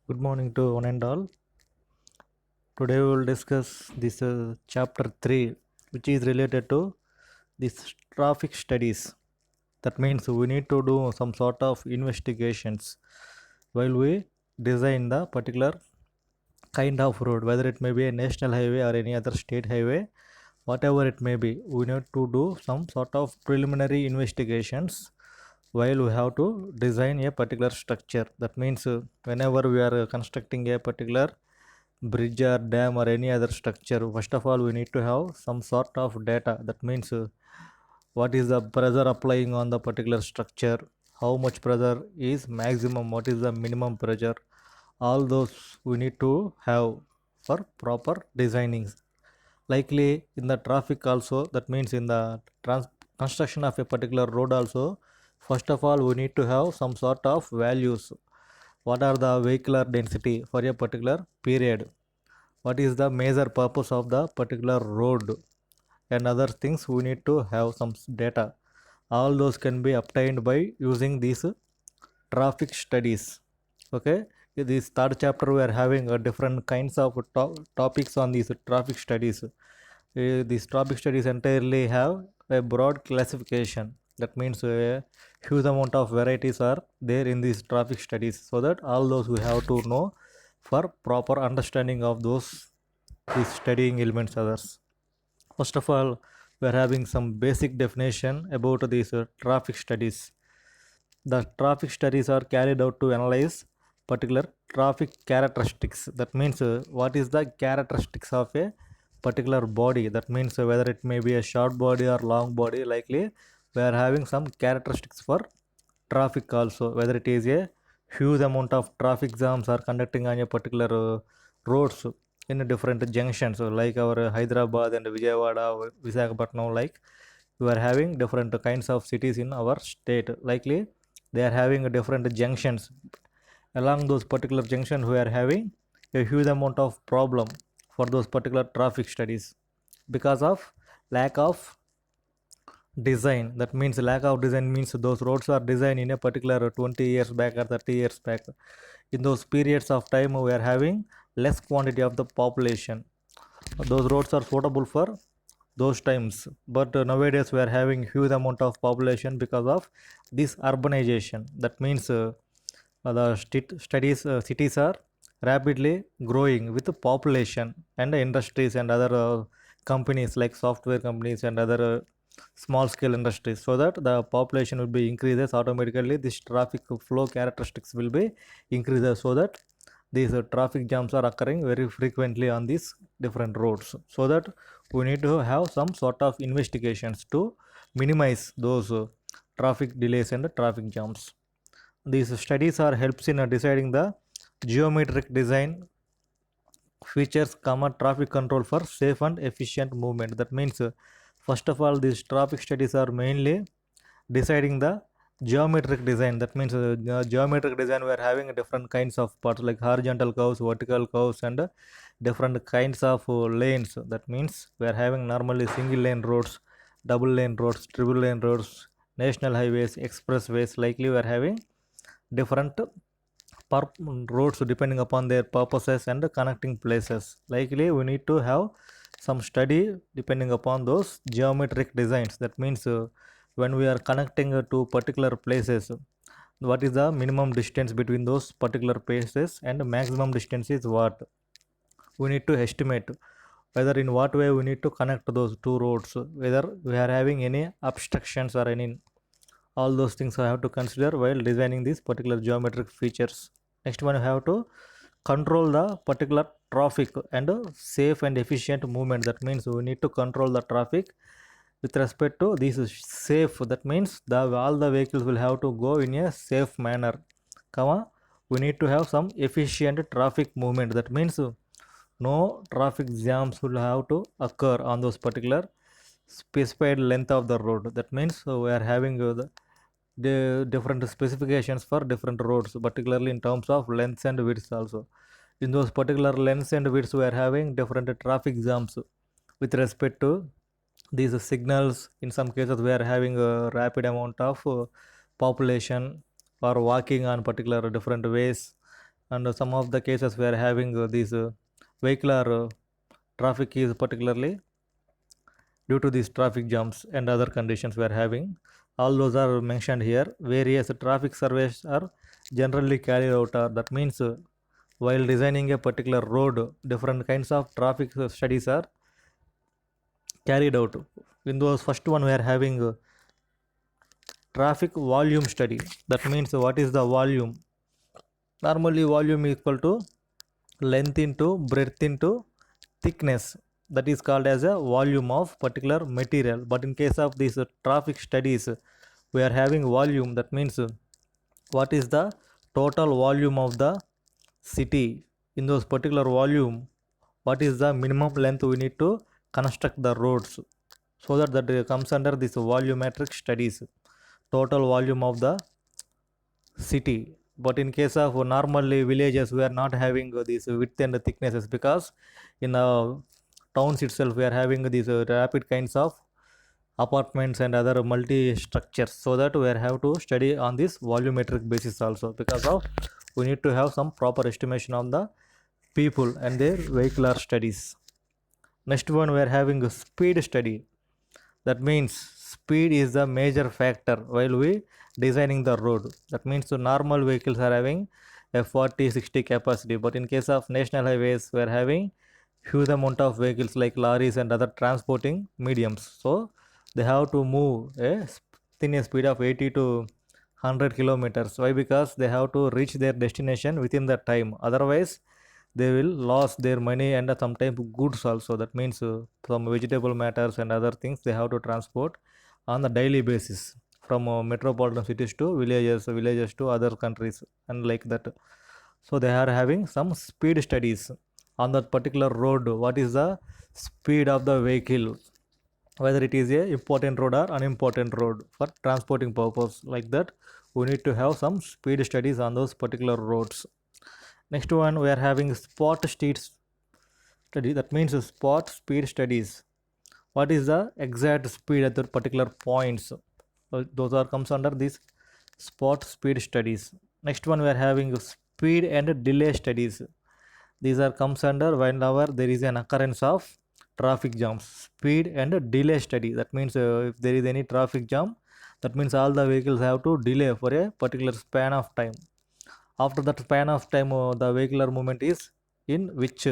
Good morning to one and all. Today we will discuss this chapter 3, which is related to this traffic studies. That means we need to do some sort of investigations while we design the particular kind of road, whether it may be a national highway or any other state highway, whatever it may be. We need to do some sort of preliminary investigations while we have to design a particular structure. That means whenever we are constructing a particular bridge or dam or any other structure, first of all we need to have some sort of data. That means what is the pressure applying on the particular structure, how much pressure is maximum, what is the minimum pressure, all those we need to have for proper designing. Likely in the traffic also, that means in the construction of a particular road also, first of all we need to have some sort of values. What are the vehicular density for a particular period, what is the major purpose of the particular road, and other things we need to have some data. All those can be obtained by using these traffic studies. Okay, in this third chapter we are having different kinds of topics on these traffic studies. These traffic studies entirely have a broad classification. That means a huge amount of varieties are there in these traffic studies, so that all those we have to know for proper understanding of these studying elements others. First of all, we are having some basic definition about these traffic studies. The traffic studies are carried out to analyze particular traffic characteristics. That means what is the characteristics of a particular body. That means whether it may be a short body or long body. Likely we are having some characteristics for traffic also, whether it is a huge amount of traffic jams are conducting on a particular roads in different junctions, so like our Hyderabad and Vijayawada, Visakhapatnam. Like we are having different kinds of cities in our state. Likely they are having different junctions. Along those particular junctions we are having a huge amount of problem for those particular traffic studies because of lack of design. That means lack of design means those roads are designed in a particular 20 years back or 30 years back. In those periods of time we are having less quantity of the population. Those roads are suitable for those times, but nowadays we are having huge amount of population because of this urbanization. That means the studies cities are rapidly growing with the population and industries and other companies like software companies and other small scale industries, so that the population will be increases automatically. This traffic flow characteristics will be increases, so that these traffic jams are occurring very frequently on these different roads, so that we need to have some sort of investigations to minimize those traffic delays and traffic jams. These studies are helps in deciding the geometric design features, traffic control for safe and efficient movement. That means first of all these traffic studies are mainly deciding the geometric design. That means geometric design we are having different kinds of parts like horizontal curves, vertical curves, and different kinds of lanes. That means we are having normally single lane roads, double lane roads, triple lane roads, national highways, expressways. Likely we are having different roads depending upon their purposes and connecting places. Likely we need to have some study depending upon those geometric designs. That means when we are connecting to particular places, what is the minimum distance between those particular places and maximum distance is what we need to estimate, whether in what way we need to connect those two roads, whether we are having any obstructions or any. All those things I have to consider while designing these particular geometric features. Next one, I have to control the particular traffic and safe and efficient movement. That means we need to control the traffic with respect to this is safe. That means the all the vehicles will have to go in a safe manner, comma we need to have some efficient traffic movement. That means no traffic jams will have to occur on those particular specified length of the road. That means we are having the different specifications for different roads, particularly in terms of lengths and widths also. In those particular lengths and widths we are having different traffic jams with respect to these signals. In some cases we are having a rapid amount of population or walking on particular different ways, and some of the cases we are having these vehicular traffic is particularly due to these traffic jams and other conditions we are having. All those are mentioned here. Various traffic surveys are generally carried out. That means while designing a particular road, different kinds of traffic studies are carried out. In those first one we are having traffic volume study. That means what is the volume? Normally volume is equal to length into breadth into thickness. That is called as a volume of particular material. But in case of these traffic studies, we are having volume. That means what is the total volume of the city. In those particular volume, what is the minimum length we need to construct the roads, so that comes under this volumetric studies, total volume of the city. But in case of normally villages, we are not having this width and thicknesses, because in towns itself we are having these rapid kinds of apartments and other multi structures, so that we have to study on this volumetric basis also, because of we need to have some proper estimation on the people and their vehicular studies. Next one we are having a speed study. That means speed is the major factor while we designing the road. That means the normal vehicles are having a 40-60 capacity, but in case of national highways we are having huge amount of vehicles like lorries and other transporting mediums, so they have to move within a speed of 80 to 100 kilometers. Why? Because they have to reach their destination within that time, otherwise they will lose their money and sometimes goods also. That means some vegetable matters and other things they have to transport on the daily basis from metropolitan cities to villages to other countries and like that. So they are having some speed studies on that particular road. What is the speed of the vehicle, whether it is a important road or unimportant road for transporting purpose, like that we need to have some speed studies on those particular roads. Next one we are having spot speed study. That means spot speed studies. What is the exact speed at the particular points? Those are comes under these spot speed studies. Next one we are having speed and delay studies. These are comes under whenever there is an occurrence of traffic jams. Speed and delay study. That means if there is any traffic jam, that means all the vehicles have to delay for a particular span of time. After that span of time, the vehicular movement is in which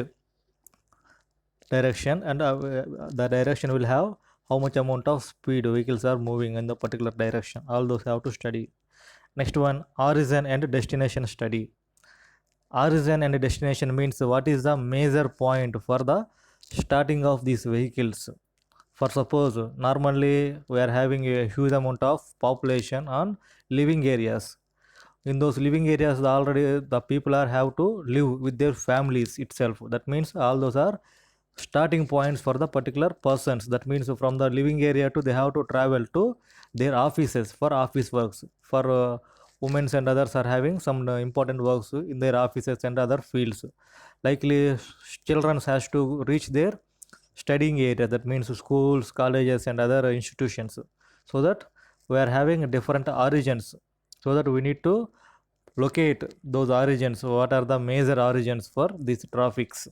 direction, and the direction will have how much amount of speed vehicles are moving in the particular direction. All those have to study. Next one, origin and destination study. Origin and destination means what is the major point for the starting of these vehicles. For suppose normally we are having a huge amount of population on living areas. In those living areas already the people are have to live with their families itself. That means all those are starting points for the particular persons. That means from the living area to they have to travel to their offices for office works. For women and others are having some important works in their offices and other fields. Likely children has to reach their studying area. That means schools, colleges and other institutions. So that we are having different origins, so that we need to locate those origins. What are the major origins for these traffics?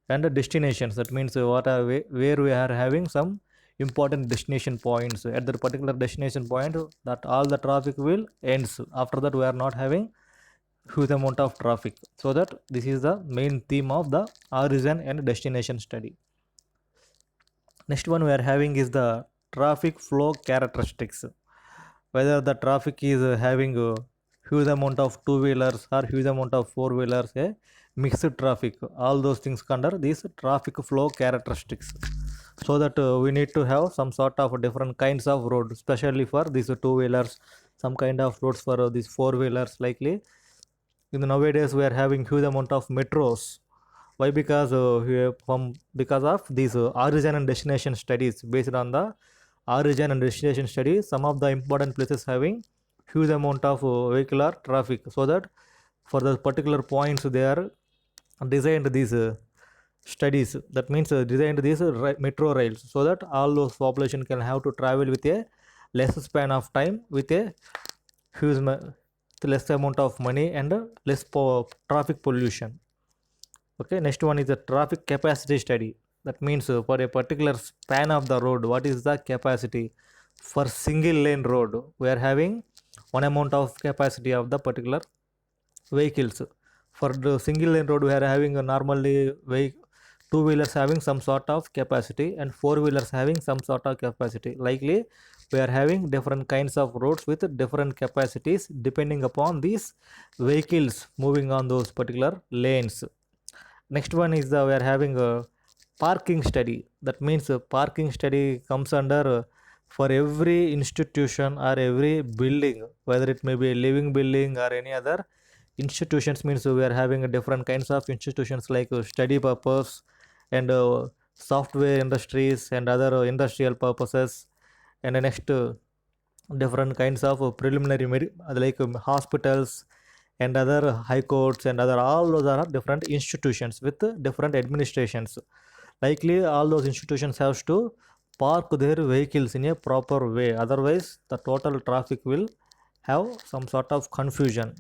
And the destinations, that means what are where we are having some important destination points. At that particular destination point, that all the traffic will ends. After that we are not having huge amount of traffic. So that this is the main theme of the origin and destination study. Next one we are having is the traffic flow characteristics. Whether the traffic is having a huge amount of two wheelers or huge amount of four wheelers, a mixed traffic, all those things under these traffic flow characteristics. So that we need to have some sort of different kinds of road, especially for these two wheelers, some kind of roads for these four wheelers. Likely in the nowadays we are having huge amount of metros. Why? Because because of these origin and destination studies. Based on the origin and destination studies, some of the important places having huge amount of vehicular traffic, so that for the particular points they are designed these studies. That means designed these metro rails, so that all those population can have to travel with a less span of time with a huge less amount of money and less traffic pollution. Okay, next one is the traffic capacity study. That means for a particular span of the road, what is the capacity? For single lane road, we are having one amount of capacity of the particular vehicles. For the single lane road, we are having a normally two wheelers having some sort of capacity and four wheelers having some sort of capacity. Likely, we are having different kinds of roads with different capacities depending upon these vehicles moving on those particular lanes. Next one is we are having a parking study. That means parking study comes under for every institution or every building, whether it may be a living building or any other institutions. Means we are having a different kinds of institutions like study purpose and software industries and other industrial purposes. And the next different kinds of preliminary like hospitals and other high courts and other, all those are different institutions with different administrations. Likely all those institutions have to park their vehicles in a proper way, otherwise the total traffic will have some sort of confusion.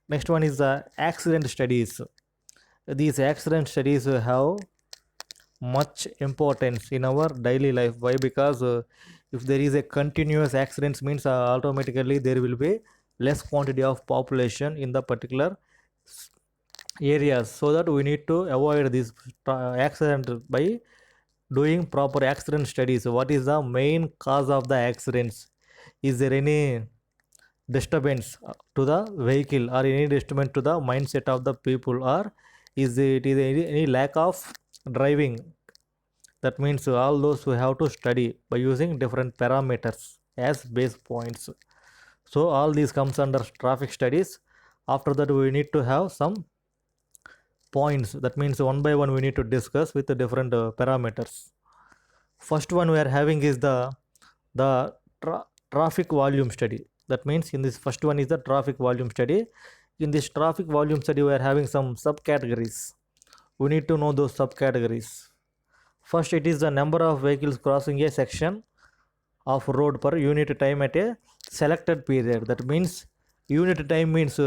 Next one is the accident studies. These accident studies have much importance in our daily life. Why? Because if there is a continuous accidents means automatically there will be less quantity of population in the particular areas, so that we need to avoid this accident by doing proper accident studies. What is the main cause of the accidents? Is there any disturbance to the vehicle or any disturbance to the mindset of the people, or is it is any lack of driving? That means all those who have to study by using different parameters as base points. So all these comes under traffic studies. After that we need to have some points. That means one by one we need to discuss with the different parameters. First one we are having is the traffic volume study. That means in this first one is the traffic volume study. In this traffic volume study we are having some subcategories. We need to know those subcategories. First, it is the number of vehicles crossing a section of road per unit time at a selected period. That means unit time means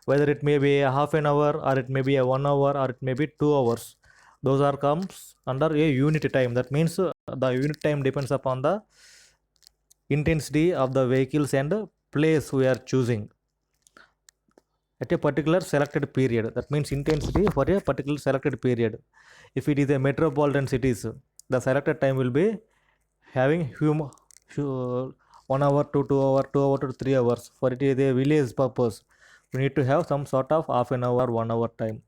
whether it may be a half an hour or it may be a 1 hour or it may be 2 hours. Those are comes under a unit time. That means the unit time depends upon the intensity of the vehicles and place we are choosing at a particular selected period. That means intensity for a particular selected period. If it is a metropolitan cities, the selected time will be having 1 hour to 2 hour, 2 hour to 3 hours. For it is a village purpose, we need to have some sort of half an hour, 1 hour time.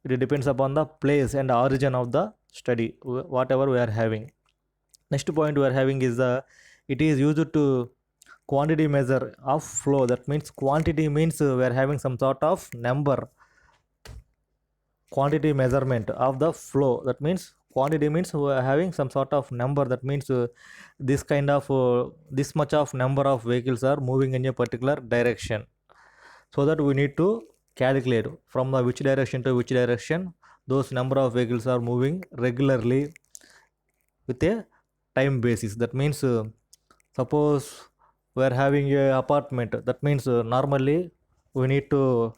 It depends upon the place and origin of the study, whatever we are having. Next point we are having is it is used to quantity measure of flow. That means quantity means we are having some sort of number, quantity measurement of the flow. That means quantity means we are having some sort of number. That means this kind of this much of number of vehicles are moving in a particular direction, so that we need to calculate from the which direction to which direction those number of vehicles are moving regularly with a time basis. That means suppose we are having a apartment. That means normally we need to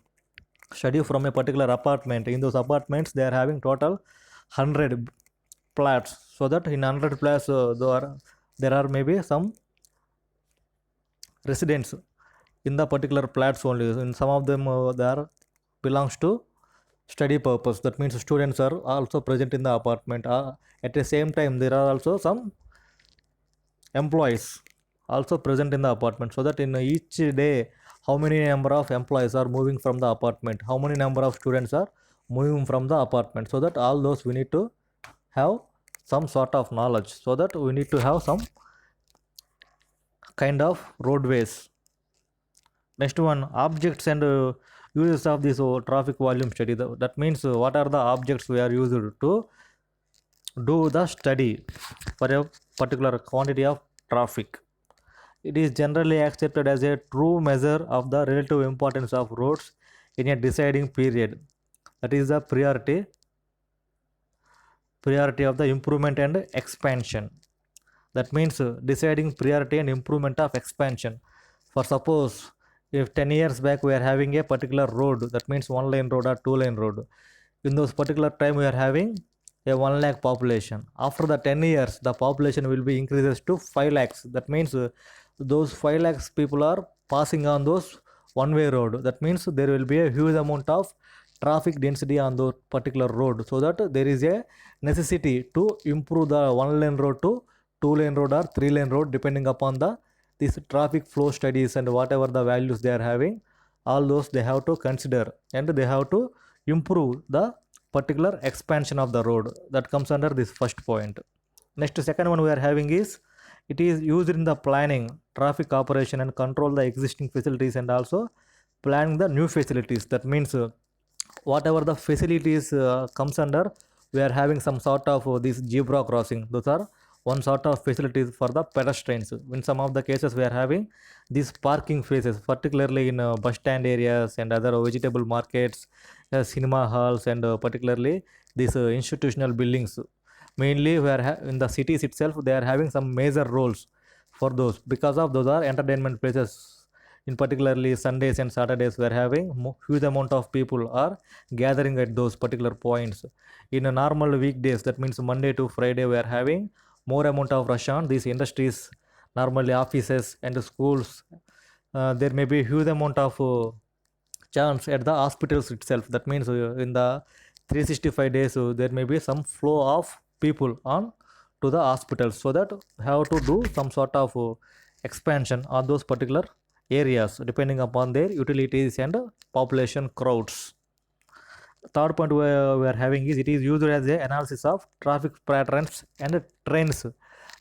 study from a particular apartment. In those apartments they are having total 100 flats, so that in 100 flats there are maybe some residents in the particular flats only. In some of them they are belongs to study purpose. That means students are also present in the apartment. At the same time there are also some employees also present in the apartment, so that in each day how many number of employees are moving from the apartment, how many number of students are moving from the apartment, so that all those we need to have some sort of knowledge, so that we need to have some kind of roadways. Next one, objects and uses of this traffic volume study. That means what are the objects we are used to do the study for a particular quantity of traffic. It is generally accepted as a true measure of the relative importance of roads in a deciding period. That is the priority of the improvement and expansion. That means deciding priority and improvement of expansion. For suppose if 10 years back we are having a particular road, that means one lane road or two lane road, in those particular time we are having a 1 lakh population. After the 10 years the population will be increases to 5 lakhs. That means those 5 lakhs people are passing on those one way road. That means there will be a huge amount of traffic density on the particular road, so that there is a necessity to improve the one lane road to two lane road or three lane road, depending upon the these traffic flow studies and whatever the values they are having. All those they have to consider, and they have to improve the particular expansion of the road. That comes under this first point. Next, second one we are having is, it is used in the planning traffic operation and control the existing facilities, and also planning the new facilities. That means whatever the facilities comes under, we are having some sort of this zebra crossing. Those are one sort of facilities for the pedestrians. In some of the cases we are having these parking spaces, particularly in bus stand areas and other vegetable markets, cinema halls, and particularly these institutional buildings. Mainly we are in the cities itself they are having some major roles for those, because of those are entertainment places. In particularly Sundays and Saturdays we are having huge amount of people are gathering at those particular points. In a normal weekdays, that means Monday to Friday, we are having more amount of rush on these industries, normally offices and schools. There may be huge amount of chance at the hospitals itself. That means in the 365 days there may be some flow of people on to the hospitals, so that have to do some sort of expansion on those particular areas depending upon their utilities and population crowds. Third point we are having is, it is used as a analysis of traffic patterns and trends.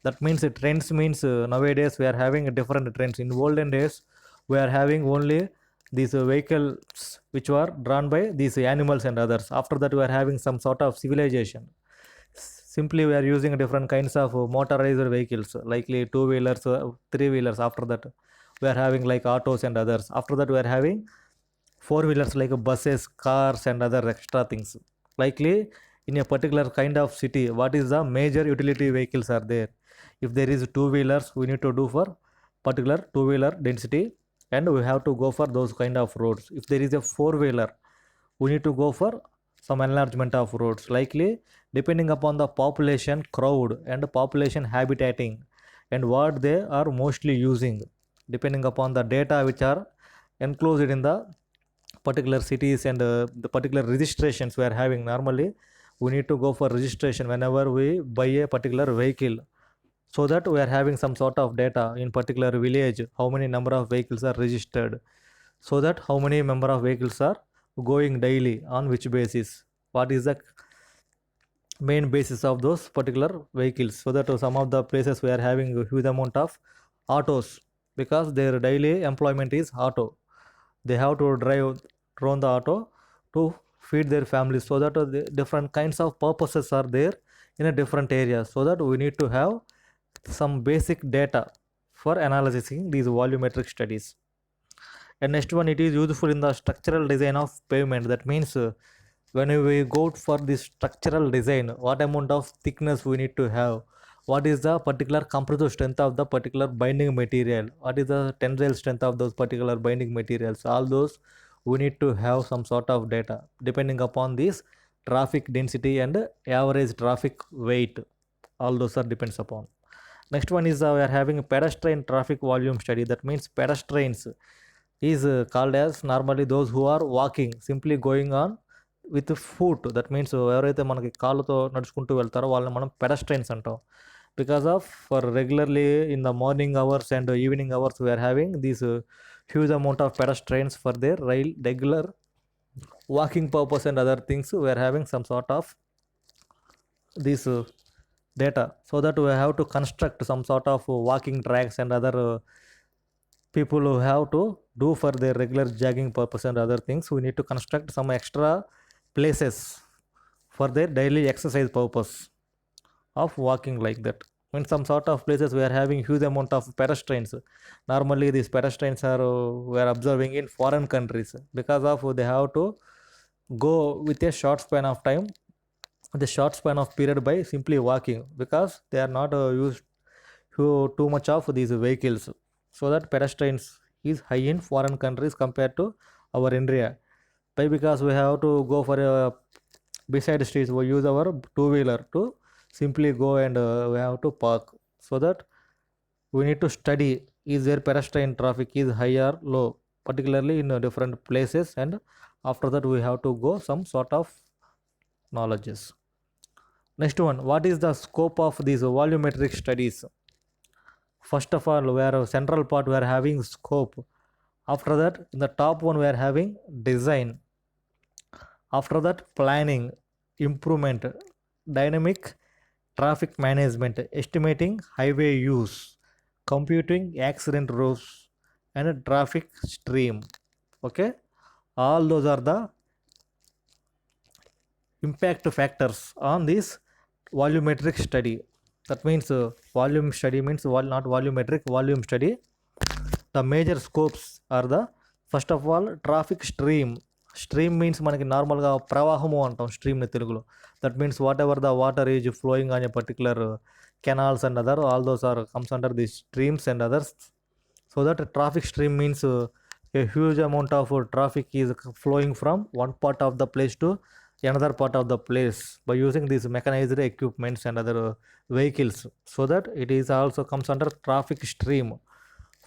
That means trends means nowadays we are having different trends. In olden days we are having only these vehicles which were drawn by these animals and others. After that we are having some sort of civilization. Simply we are using different kinds of motorized vehicles, likely two wheelers, three wheelers. After that we are having like autos and others. After that we are having four wheelers like buses, cars, and other extra things. Likely in a particular kind of city, what is the major utility vehicles are there? If there is two wheelers, we need to do for particular two wheeler density, and we have to go for those kind of roads. If there is a four wheeler, we need to go for some enlargement of roads. Likely depending upon the population crowd and population habitating and what they are mostly using, depending upon the data which are enclosed in the particular cities and the particular registrations we are having. Normally we need to go for registration whenever we buy a particular vehicle, so that we are having some sort of data in particular village, how many number of vehicles are registered, so that how many number of vehicles are going daily, on which basis, what is the main basis of those particular vehicles. So that some of the places we are having a huge amount of autos, because their daily employment is auto. They have to drive run the auto to feed their families, so that the different kinds of purposes are there in a different area. So that we need to have some basic data for analyzing these volumetric studies. And next one, it is useful in the structural design of pavement. That means when we go for this structural design, what amount of thickness we need to have, what is the particular compressive strength of the particular binding material, what is the tensile strength of those particular binding materials, all those we need to have some sort of data depending upon this traffic density and average traffic weight. All those are depends upon. Next one is we are having a pedestrian traffic volume study. That means pedestrians is called as normally those who are walking, simply going on with foot. That means ఎవరైతే మనకి కాళ్ళతో నడుచుకుంటూ వెళ్తారో వాళ్ళని మనం pedestrians అంటాం. Because of for regularly in the morning hours and evening hours we are having these huge amount of pedestrians for their regular walking purpose and other things. We are having some sort of this data, so that we have to construct some sort of walking tracks and other people who have to do for their regular jogging purpose and other things. We need to construct some extra places for their daily exercise purpose of walking like that. In some sort of places we are having huge amount of pedestrians. Normally these pedestrians are we are observing in foreign countries, because of they have to go with a short span of time, the short span of period, by simply walking, because they are not used too much of these vehicles. So that pedestrians is high in foreign countries compared to our India. Why? Because we have to go for a beside streets, we use our two-wheeler to simply go, and we have to park, so that we need to study is there pedestrian traffic is high or low, particularly in different places, and after that we have to go some sort of knowledges. Next one, what is the scope of these volumetric studies? First of all, we are central part, we are having scope. After that, in the top one, we are having design. After that, planning, improvement, dynamic traffic management, estimating highway use, computing accident routes, and a traffic stream. Okay, all those are the impact factors on this volumetric study. That means volume study means not volumetric, volume study. The major scopes are the first of all traffic stream. Stream means మనకి నార్మల్గా ప్రవాహము అంటాం స్ట్రీమ్ని తెలుగులో. That means whatever the water is flowing on a particular canals and other all those are comes under the streams and others. So that traffic stream means a huge amount of traffic is flowing from one part of the place to another part of the place by using these mechanized equipments and other vehicles, so that it is also comes under traffic stream.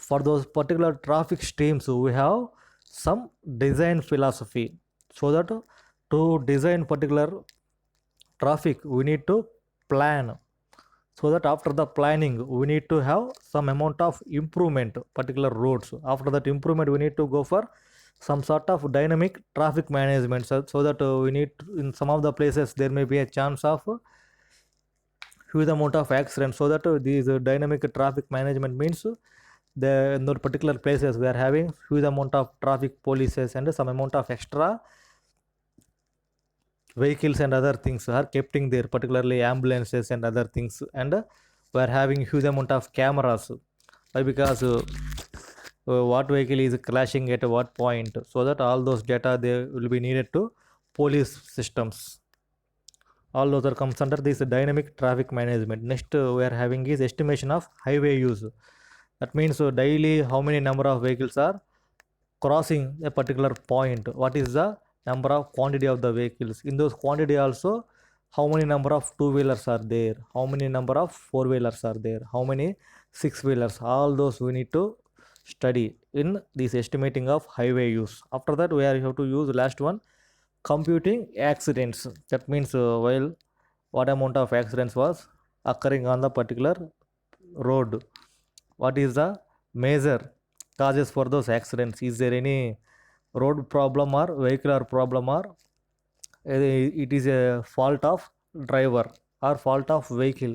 For those particular traffic streams, we have some design philosophy, so that to design particular traffic we need to plan, so that after the planning we need to have some amount of improvement particular roads. After that improvement we need to go for some sort of dynamic traffic management, so that we need in some of the places there may be a chance of huge amount of accidents, so that these dynamic traffic management means the in those particular places we are having huge amount of traffic polices and some amount of extra vehicles and other things are kept in there, particularly ambulances and other things, and we are having huge amount of cameras. Why? Because what vehicle is crashing at what point, so that all those data they will be needed to police systems. All those are comes under this dynamic traffic management. Next we are having is estimation of highway use. That means daily how many number of vehicles are crossing a particular point, what is the number of quantity of the vehicles, in those quantity also how many number of two wheelers are there, how many number of four wheelers are there, how many six wheelers, all those we need to study in this estimating of highway use. After that we are have to use last one, computing accidents. That means while what amount of accidents was occurring on the particular road, what is the major causes for those accidents, is there any road problem or vehicular problem, or it is a fault of driver or fault of vehicle,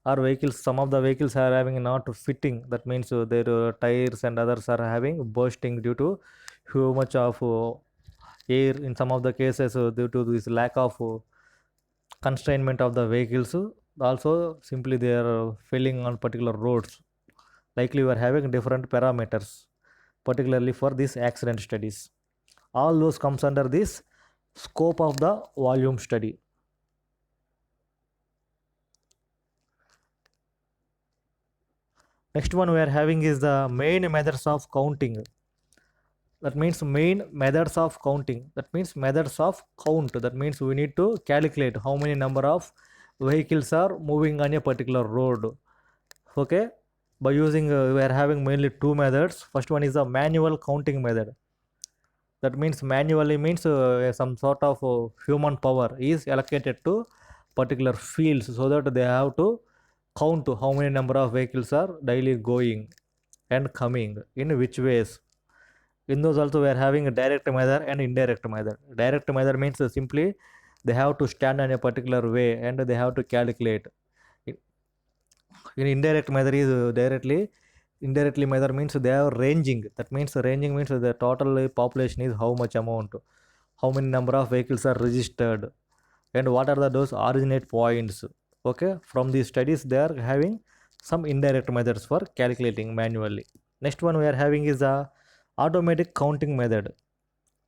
or vehicles, some of the vehicles are having not fitting. That means their tires and others are having bursting due to how much of air, in some of the cases due to this lack of constrainment of the vehicles, also simply they are failing on particular roads. Likely we are having different parameters particularly for these accident studies. All those comes under this scope of the volume study. Next one we are having is the main methods of counting. That means main methods of counting, that means methods of count. That means we need to calculate how many number of vehicles are moving on a particular road. Okay, by using we are having mainly two methods. First one is the manual counting method. That means manually means some sort of human power is allocated to particular fields, so that they have to count how many number of vehicles are daily going and coming in which ways. In those also we are having a direct method and indirect method. Direct method means simply they have to stand in a particular way and they have to calculate. In indirect method is indirectly method means they are ranging. That means ranging means the total population is how much amount, how many number of vehicles are registered, and what are those originate points. Okay, from these studies they are having some indirect methods for calculating manually. Next one we are having is the automatic counting method.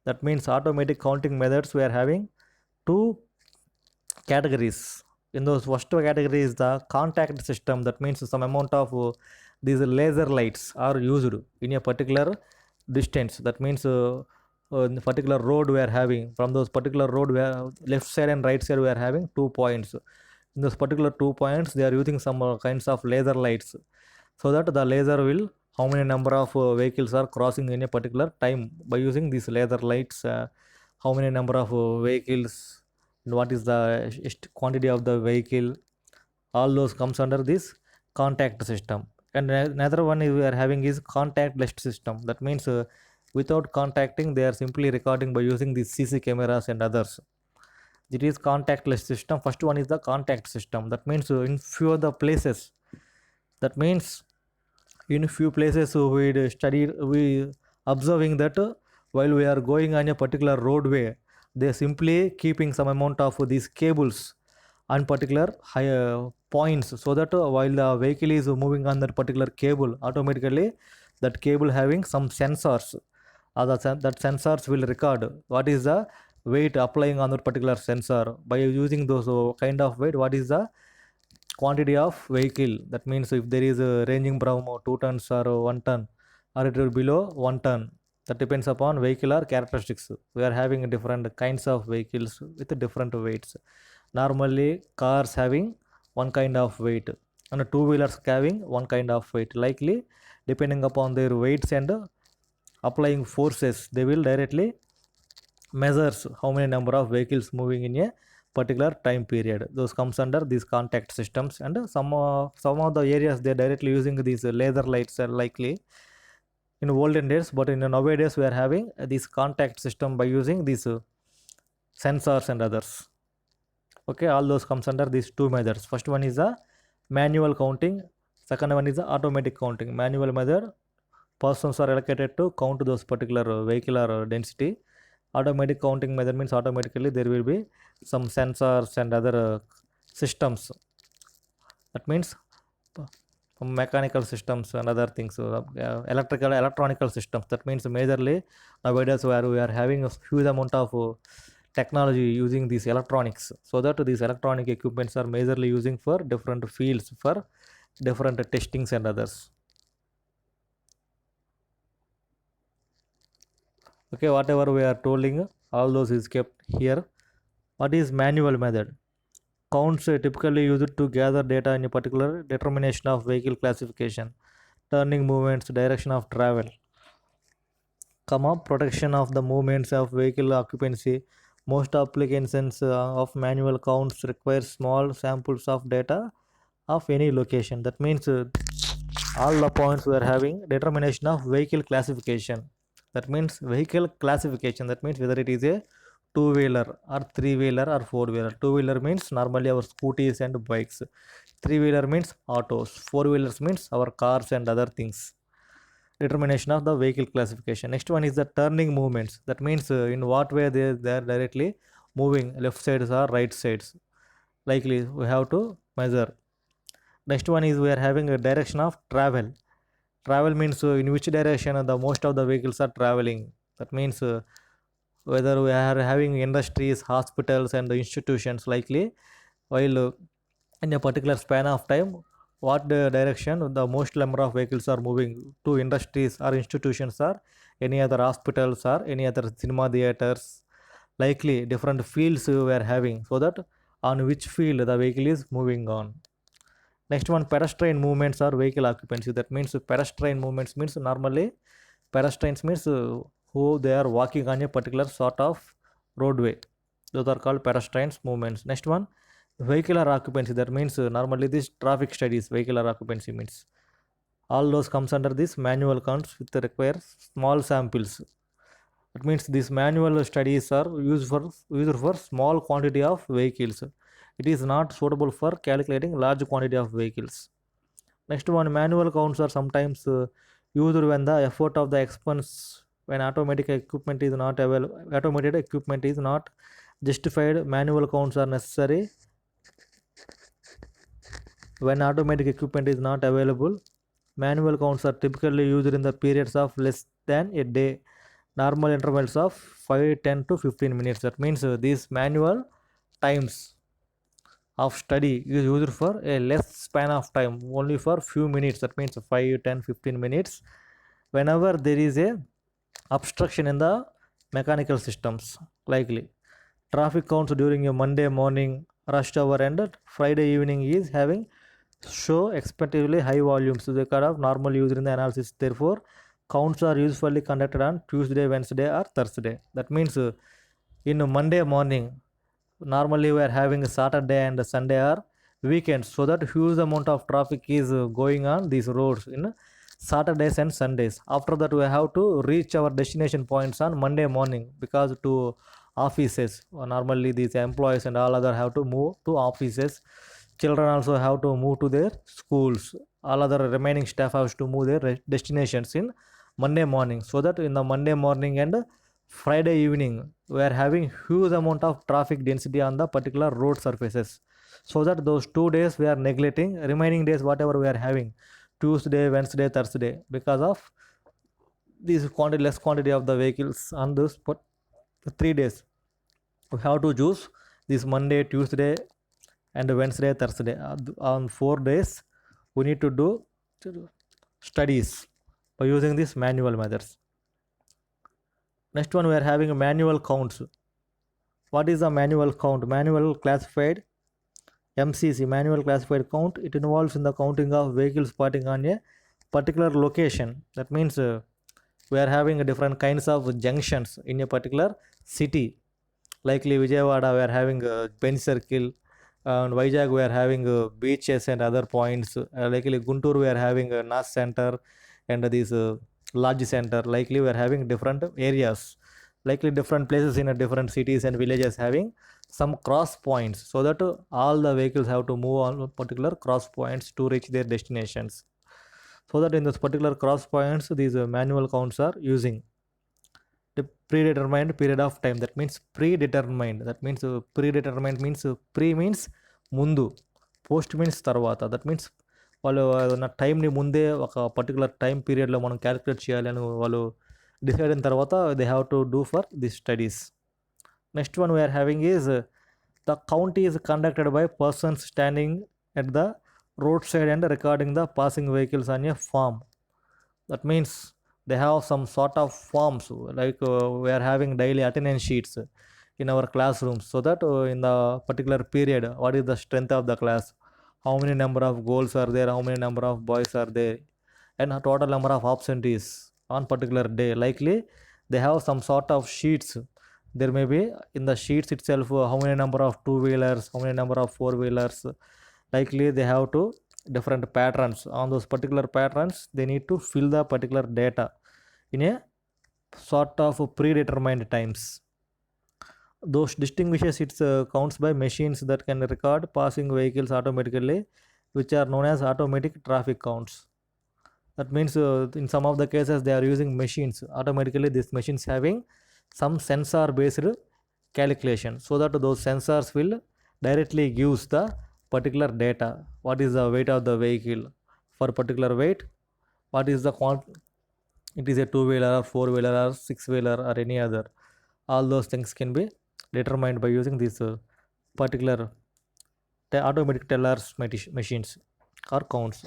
That means automatic counting methods we are having two categories. In those first category is the contact system. That means some amount of these laser lights are used in a particular distance. That means in the particular road we are having, from those particular road we are left side and right side we are having 2 points. In those particular 2 points they are using some kinds of laser lights, so that the laser will how many number of vehicles are crossing in a particular time by using these laser lights, how many number of vehicles, what is the quantity of the vehicle, all those comes under this contact system. And another one is we are having is contactless system. That means without contacting they are simply recording by using these CC cameras and others. It is contactless system. First one is the contact system. That means in few of the places, that means in few places we studied, we observing that while we are going on a particular roadway, they simply keeping some amount of these cables on particular higher points, so that while the vehicle is moving on that particular cable, automatically that cable having some sensors, that sensors will record what is the weight applying on that particular sensor. By using those kind of weight, what is the quantity of vehicle. That means if there is a ranging from 2 tons or 1 ton, or it will below 1 ton, that depends upon vehicle or characteristics. We are having different kinds of vehicles with different weights. Normally cars having one kind of weight and two wheelers having one kind of weight. Likely depending upon their weights and applying forces, they will directly measures how many number of vehicles moving in a particular time period. Those comes under these contact systems. And some of the areas they are directly using these laser lights are likely in olden days, but in nowadays we are having this contact system by using these sensors and others. Okay, all those comes under these two methods. First one is the manual counting, second one is the automatic counting. Manual method, persons are allocated to count those particular vehicular density. Automatic counting method means automatically there will be some sensors and other systems. That means mechanical systems and other things, electrical electronical systems. That means majorly nowadays where we are having a huge amount of technology using these electronics, so that these electronic equipments are majorly using for different fields, for different testings and others. Okay, whatever we are tolling, all those is kept here. What is manual method? Counts typically used to gather data in a particular determination of vehicle classification, turning movements, direction of travel, protection of the movements of vehicle occupancy. Most applications of manual counts require small samples of data of any location. That means all the points we are having determination of vehicle classification. That means vehicle classification, that means whether it is a two-wheeler or three-wheeler or four-wheeler. Two-wheeler means normally our scooters and bikes, three-wheeler means autos, four-wheelers means our cars and other things. Determination of the vehicle classification. Next one is the turning movements. That means in what way they are directly moving, left sides or right sides, likely we have to measure. Next one is we are having a direction of travel. Travel means in which direction the most of the vehicles are traveling. That means whether we are having industries, hospitals and the institutions, likely while in a particular span of time, what the direction the most number of vehicles are moving to industries or institutions or any other hospitals or any other cinema theaters, likely different fields we are having, so that on which field the vehicle is moving on. Next one, pedestrian movements or vehicle occupancy. That means pedestrian movements means normally pedestrians means who they are walking on a particular sort of roadway. Those are called pedestrians movements. Next one, vehicular occupancy. That means normally this traffic studies, vehicular occupancy means all those comes under this manual counts with require small samples. That means these manual studies are used for small quantity of vehicles. It is not suitable for calculating large quantity of vehicles. Next one, manual counts are sometimes used when the effort of the expense, when automatic equipment is not available, automated equipment is not justified. Manual counts are necessary when automatic equipment is not available. Manual counts are typically used in the periods of less than a day, normal intervals of 5, 10 to 15 minutes. That means these manual times of study is used for a less span of time, only for few minutes, that means 5, 10, 15 minutes. Whenever there is a obstruction in the mechanical systems, likely traffic counts during a Monday morning rush hour and Friday evening is having show expectedly high volumes. So they kind of normal used in the analysis. Therefore, counts are usually conducted on Tuesday, Wednesday, or Thursday. That means in a Monday morning, normally we are having a Saturday and a Sunday or weekends, so that huge amount of traffic is going on these roads in Saturdays and Sundays. After that, we have to reach our destination points on Monday morning, because to offices, normally these employees and all other have to move to offices. Children also have to move to their schools. All other remaining staff has to move their destinations in Monday morning, so that in the Monday morning and Friday evening we are having huge amount of traffic density on the particular road surfaces, so that those 2 days we are neglecting. Remaining days whatever we are having, Tuesday, Wednesday, Thursday, because of this quantity, less quantity of the vehicles on those 3 days, we have to choose this Monday, Tuesday, and Wednesday, Thursday. On 4 days we need to do studies by using these manual methods. Next one, we are having manual counts. What is a manual count? Manual classified MCC, manual classified count. It involves in the counting of vehicles parking on a particular location. That means we are having different kinds of junctions in a particular city. Likely Vijayawada, we are having bench circle, and Vizag we are having beaches and other points. Likely Guntur we are having North Center and these large center. Likely we are having different areas, likely different places in different cities and villages having some cross points, so that all the vehicles have to move on particular cross points to reach their destinations. So that in this particular cross points, these manual counts are using the predetermined period of time. That means predetermined. That means predetermined means pre means ముందు, post means తర్వాత. That means వాళ్ళు ఏదైనా టైంని ముందే ఒక particular time పీరియడ్లో మనం calculate చేయాలి అని వాళ్ళు డిసైడ్ అయిన తర్వాత they have to do for this studies. Next one we are having is the count is conducted by persons standing at the road side and recording the passing vehicles on a form. That means they have some sort of forms, like we are having daily attendance sheets in our classrooms, so that in the particular period what is the strength of the class, how many number of goals are there, how many number of boys are there, and total number of absentees on particular day. Likely they have some sort of sheets. There may be in the sheets itself how many number of two wheelers, how many number of four wheelers. Likely they have to different patterns. On those particular patterns they need to fill the particular data in a sort of predetermined times. Those distinguishes its counts by machines that can record passing vehicles automatically, which are known as automatic traffic counts. That means in some of the cases they are using machines automatically. These machines having some sensor based calculation, so that those sensors will directly gives the particular data. What is the weight of the vehicle for particular weight, what is the it is a two wheeler or four wheeler or six wheeler or any other. All those things can be determined by using these particular automatic tellers machines or counts.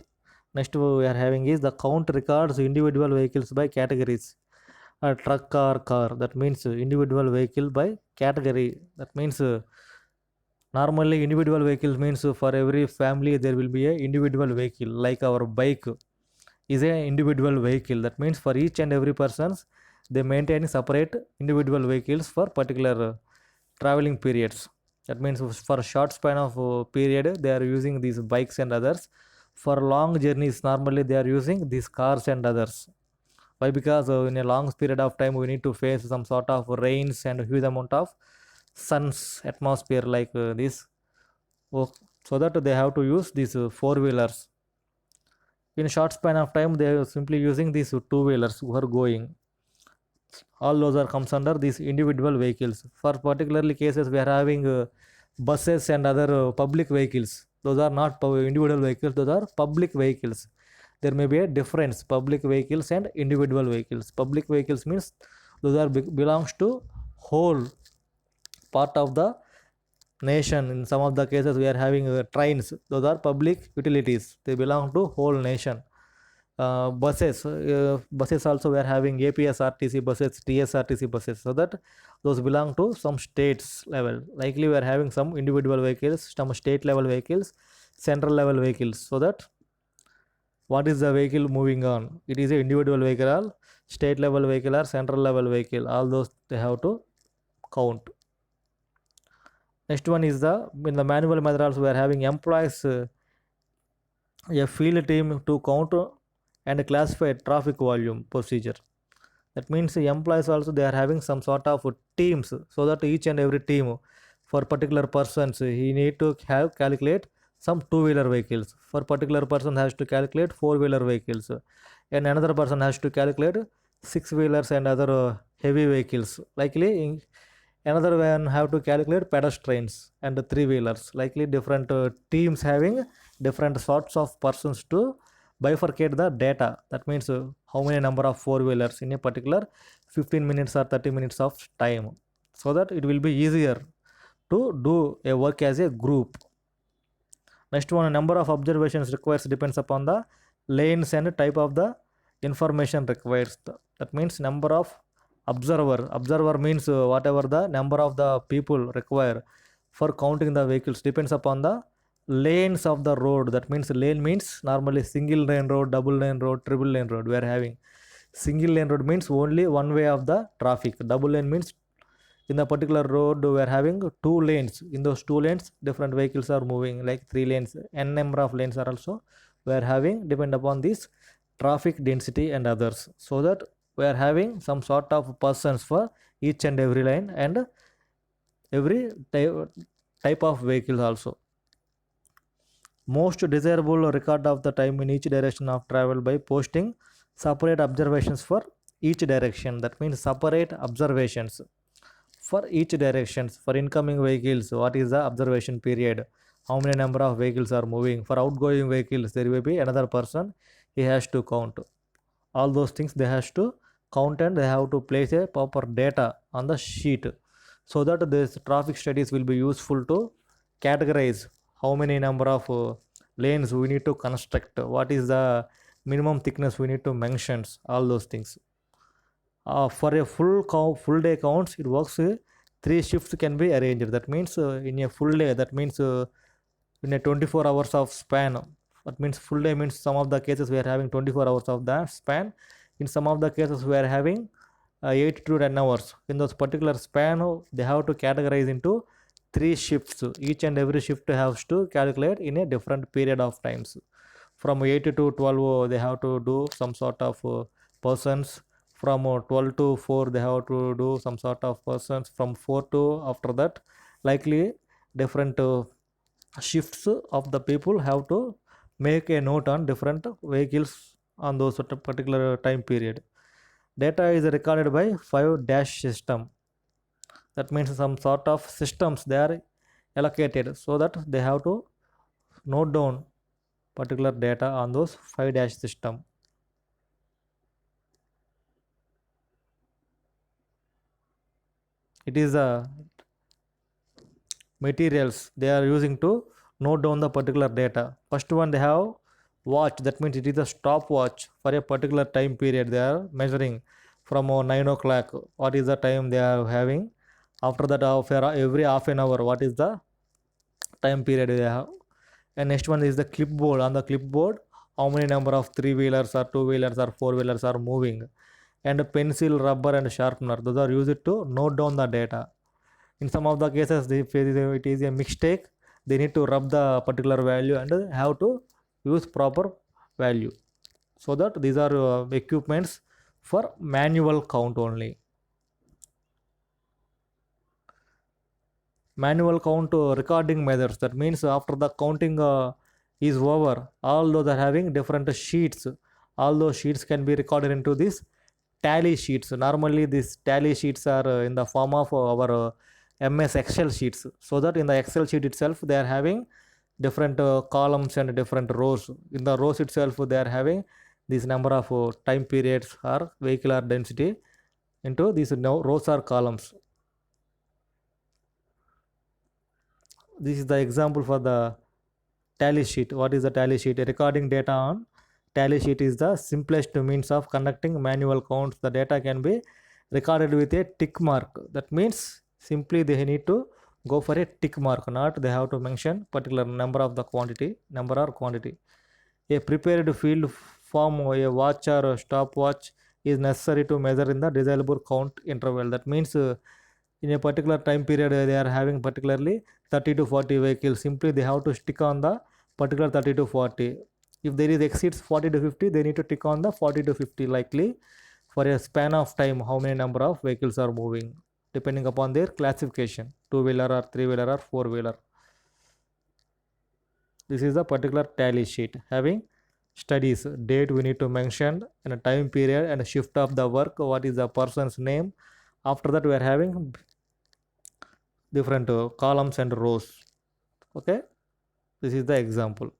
Next we are having is the count records individual vehicles by categories. A truck or car, that means individual vehicle by category. That means normally individual vehicles means for every family there will be a individual vehicle. Like our bike is a individual vehicle. That means for each and every persons they maintain separate individual vehicles for particular traveling periods. That means for a short span of period they are using these bikes and others. For long journeys normally they are using these cars and others. Why? Because in a long period of time we need to face some sort of rains and huge amount of sun's atmosphere like this. So that they have to use these four wheelers. In a short span of time they are simply using these two wheelers who are going. All those are comes under these individual vehicles. For particularly cases we are having buses and other public vehicles. Those are not individual vehicles, those are public vehicles. There may be a difference, public vehicles and individual vehicles. Public vehicles means those are belongs to whole part of the nation. In some of the cases we are having trains, those are public utilities, they belong to whole nation. Buses also we are having APSRTC buses, TSRTC buses, so that those belong to some states level. Likely we are having some individual vehicles, some state level vehicles, central level vehicles. So that what is the vehicle moving on, it is a individual vehicle or state level vehicle or central level vehicle, all those they have to count. Next one is the, in the manual method also we are having employees a field team to count and classify traffic volume procedure. That means the employees also they are having some sort of teams, so that each and every team for particular persons he need to have calculate some two-wheeler vehicles, for particular person has to calculate four-wheeler vehicles, and another person has to calculate six-wheelers and other heavy vehicles. Likely another one have to calculate pedestrians and three-wheelers. Likely different teams having different sorts of persons to bifurcate the data. That means how many number of four-wheelers in a particular 15 minutes or 30 minutes of time, so that it will be easier to do a work as a group. Next one, number of observations requires depends upon the lanes and type of the information requires. That means number of observer means whatever the number of the people require for counting the vehicles depends upon the lanes of the road. That means lane means normally single lane road, double lane road, triple lane road we are having. Single lane road means only one way of the traffic. Double lane means in the particular road we are having two lanes. In those two lanes different vehicles are moving, like three lanes, n number of lanes are also we are having depend upon this traffic density and others, so that we are having some sort of persons for each and every lane and every type of vehicles also. Most desirable record of the time in each direction of travel by posting separate observations for each direction. That means separate observations for each directions. For incoming vehicles what is the observation period, how many number of vehicles are moving. For outgoing vehicles there will be another person, he has to count all those things, they has to count and they have to place a proper data on the sheet, so that this traffic studies will be useful to categorize how many number of lanes we need to construct, what is the minimum thickness we need to mention, all those things. For a full day counts it works, three shifts can be arranged. That means in a full day, that means in a 24 hours of span. That means full day means some of the cases we are having 24 hours of that span, in some of the cases we are having 8 to 10 hours. In those particular span they have to categorize into three shifts. Each and every shift has to calculate in a different period of times. From 8 to 12 they have to do some sort of persons. From 12 to 4 they have to do some sort of persons. From 4 to after that, likely different shifts of the people have to make a note on different vehicles on those particular time period. Data is recorded by 5 dash system. That means some sort of systems they are allocated, so that they have to note down particular data on those 5 dash system. It is a materials they are using to note down the particular data. First one they have watch, that means it is a stopwatch for a particular time period they are measuring. From 9 o'clock what is the time they are having, after that every half an hour what is the time period they have. And next one is the clipboard. On the clipboard how many number of three wheelers or two wheelers or four wheelers are moving. And a pencil, rubber and sharpener, those are used to note down the data. In some of the cases if it is a mistake, they need to rub the particular value and have to use proper value. So that these are equipments for manual count only. Manual count recording methods, that means after the counting is over, all those are having different sheets. All those sheets can be recorded into this tally sheets. Normally these tally sheets are in the form of our ms excel sheets, so that in the excel sheet itself they are having different columns and different rows. In the rows itself they are having this number of time periods or vehicular density into these rows or columns. This is the example for the tally sheet. What is the tally sheet? Recording data on tally sheet is the simplest means of conducting manual counts. The data can be recorded with a tick mark. That means simply they need to go for a tick mark, not they have to mention particular number of the quantity, number or quantity. A prepared field form, a watch or a stopwatch is necessary to measure in the desirable count interval. That means in a particular time period they are having particularly 30 to 40 vehicles. Simply they have to stick on the particular 30 to 40. If there is exceeds 40 to 50, they need to tick on the 40 to 50 likely for a span of time how many number of vehicles are moving depending upon their classification, two-wheeler or three-wheeler or four-wheeler. This is a particular tally sheet having studies, date we need to mention, and a time period and a shift of the work, what is the person's name. After that we are having different columns and rows. Okay, this is the example.